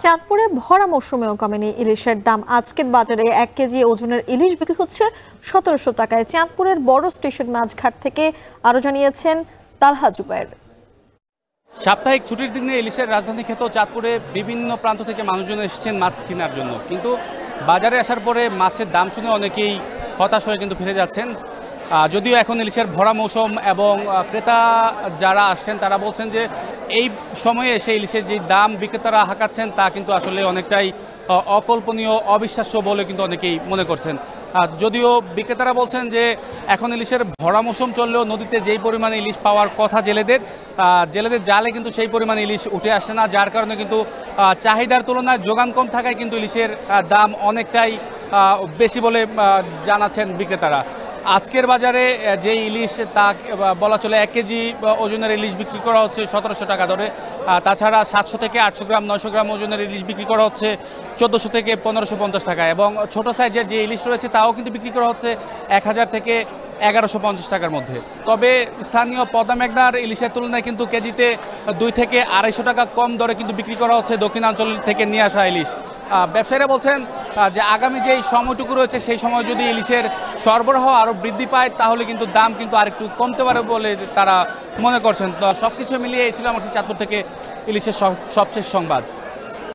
চাঁদপুরে ভরা মৌসুমেও কমেনি ইলিশের দাম। আজকের বাজারে 1 কেজি ওজনের ইলিশ বিক্রি হচ্ছে 1700 টাকায়। চাঁদপুরের বড় স্টেশন মাছঘাট থেকে আরো জানিয়েছেন তালহা জুবায়ের। সাপ্তাহিক ছুটির দিনে ইলিশের রাজধানী খ্যাত চাঁদপুরে বিভিন্ন প্রান্ত থেকে মানুষজন এসেছেন মাছ কেনার জন্য, কিন্তু বাজারে আসার পরে মাছের দাম শুনে অনেকেই হতাশ হয়ে কিন্তু ফিরে যাচ্ছেন। যদিও এখন ইলিশের ভরা মৌসুম এবং ক্রেতা যারা আসছেন তারা বলছেন যে এই সময়ে এসে ইলিশের যে দাম বিক্রেতারা হাঁকাচ্ছেন তা কিন্তু আসলে অনেকটাই অকল্পনীয়, অবিশ্বাস্য বলে কিন্তু অনেকেই মনে করছেন। যদিও বিক্রেতারা বলছেন যে এখন ইলিশের ভরা মৌসুম চললেও নদীতে যেই পরিমাণে ইলিশ পাওয়ার কথা জেলেদের জালে কিন্তু সেই পরিমাণে ইলিশ উঠে আসছে না, যার কারণে কিন্তু চাহিদার তুলনায় যোগান কম থাকায় কিন্তু ইলিশের দাম অনেকটাই বেশি বলে জানাচ্ছেন বিক্রেতারা। আজকের বাজারে যে ইলিশ তা বলা চলে 1 কেজি ওজনের ইলিশ বিক্রি করা হচ্ছে 1700 টাকা ধরে। তাছাড়া 700 থেকে 800 গ্রাম 900 গ্রাম ওজনের ইলিশ বিক্রি করা হচ্ছে 1400 থেকে 1550 টাকা, এবং ছোট সাইজের যে ইলিশ রয়েছে তাও কিন্তু বিক্রি করা হচ্ছে 1000 থেকে 1150 টাকার মধ্যে। তবে স্থানীয় পদ্মা মেঘনার ইলিশের তুলনায় কিন্তু কেজিতে 2 থেকে 250 টাকা কম দরে কিন্তু বিক্রি করা হচ্ছে দক্ষিণাঞ্চল থেকে নিয়ে আসা ইলিশ। ব্যবসায়ীরা বলছেন যে আগামী যেই সময়টুকু রয়েছে সেই সময় যদি ইলিশের সরবরাহ আরও বৃদ্ধি পায় তাহলে কিন্তু দাম কিন্তু আরেকটু কমতে পারে বলে তারা মনে করছেন। তো সব কিছু মিলিয়ে এই ছিল আমার চাঁদপুর থেকে ইলিশের সবশেষ সংবাদ।